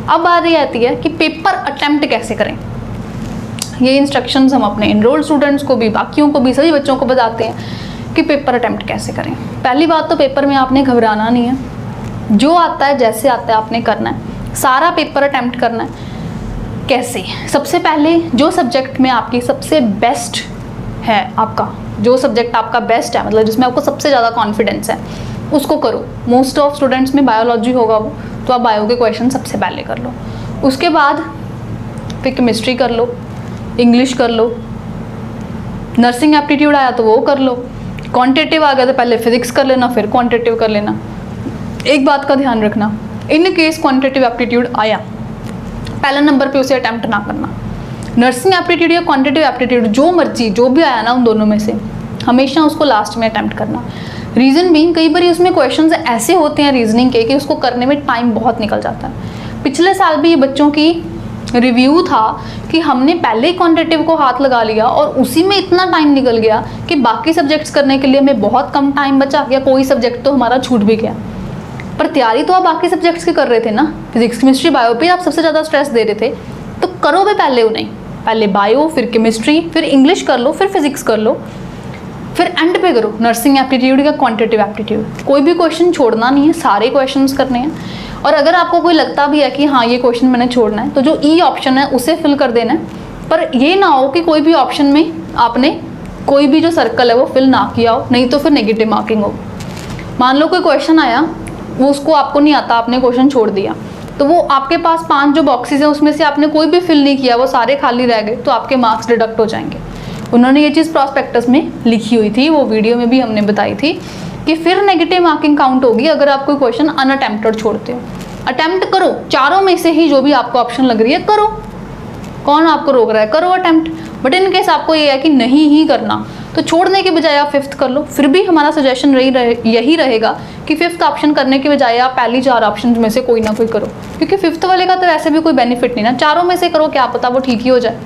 अब बारी आती है कि पेपर अटेम्प्ट कैसे करें। ये इंस्ट्रक्शंस हम अपने एनरोल्ड स्टूडेंट्स को भी, बाकियों को भी, सभी बच्चों को बताते हैं कि पेपर अटेम्प्ट कैसे करें। पहली बात तो पेपर में आपने घबराना नहीं है, जो आता है जैसे आता है आपने करना है, सारा पेपर अटेम्प्ट करना है। कैसे? सबसे पहले जो सब्जेक्ट में आपकी सबसे बेस्ट है, आपका जो सब्जेक्ट आपका बेस्ट है, मतलब जिसमें आपको सबसे ज़्यादा कॉन्फिडेंस है, उसको करो। मोस्ट ऑफ स्टूडेंट्स में बायोलॉजी होगा वो, तो आप बायो के क्वेश्चन सबसे पहले कर लो। उसके बाद फिर केमिस्ट्री कर लो, इंग्लिश कर लो, नर्सिंग एप्टीट्यूड आया तो वो कर लो, क्वांटिटेटिव आ गया तो पहले फिजिक्स कर लेना, फिर क्वांटिटेटिव कर लेना। एक बात का ध्यान रखना, इन केस क्वांटिटेटिव एप्टीट्यूड आया, पहले नंबर पे उसे अटेम्प्ट ना करना। नर्सिंग एप्टीट्यूड या क्वांटिटेटिव एप्टीट्यूड, जो मर्जी जो भी आया ना उन दोनों में से, हमेशा उसको लास्ट में अटेम्प्ट करना। रीज़न बीइंग, कई बार उसमें क्वेश्चंस ऐसे होते हैं रीजनिंग के कि उसको करने में टाइम बहुत निकल जाता है। पिछले साल भी ये बच्चों की रिव्यू था कि हमने पहले ही क्वांटिटेटिव को हाथ लगा लिया और उसी में इतना टाइम निकल गया कि बाकी सब्जेक्ट्स करने के लिए हमें बहुत कम टाइम बचा, या कोई सब्जेक्ट तो हमारा छूट भी गया। पर तैयारी तो आप बाकी सब्जेक्ट्स की कर रहे थे ना, फिजिक्स केमिस्ट्री बायो पे आप सबसे ज़्यादा स्ट्रेस दे रहे थे, तो करो भी पहले उन्हें, पहले बायो, फिर केमिस्ट्री, फिर इंग्लिश कर लो, फिर फिजिक्स कर लो, फिर एंड पे करो नर्सिंग एप्टीट्यूड या क्वांटिटेटिव एप्टीट्यूड। कोई भी क्वेश्चन छोड़ना नहीं है, सारे क्वेश्चंस करने हैं। और अगर आपको कोई लगता भी है कि हाँ ये क्वेश्चन मैंने छोड़ना है, तो जो ई ऑप्शन है उसे फिल कर देना है। पर ये ना हो कि कोई भी ऑप्शन में आपने कोई भी जो सर्कल है वो फिल ना किया हो, नहीं तो फिर नेगेटिव मार्किंग हो। मान लो कोई क्वेश्चन आया, वो उसको आपको नहीं आता, आपने क्वेश्चन छोड़ दिया, तो वो आपके पास 5 जो बॉक्सेस हैं उसमें से आपने कोई भी फिल नहीं किया, वो सारे खाली रह गए, तो आपके मार्क्स डिडक्ट हो जाएंगे। उन्होंने ये चीज़ प्रॉस्पेक्टस में लिखी हुई थी, वो वीडियो में भी हमने बताई थी कि फिर नेगेटिव मार्किंग काउंट होगी अगर आप कोई क्वेश्चन अनअटेम्प्टेड छोड़ते हो। अटेम्प्ट करो, चारों में से ही जो भी आपको ऑप्शन लग रही है करो, कौन आपको रोक रहा है, करो अटेम्प्ट। बट इन केस आपको ये है कि नहीं ही करना, तो छोड़ने के बजाय आप 5th कर लो। फिर भी हमारा सजेशन यही रहेगा कि 5th ऑप्शन करने के बजाय आप पहली 4 ऑप्शन में से कोई ना कोई करो, क्योंकि 5th वाले का तो वैसे भी कोई बेनिफिट नहीं ना, चारों में से करो, क्या पता वो ठीक ही हो जाए।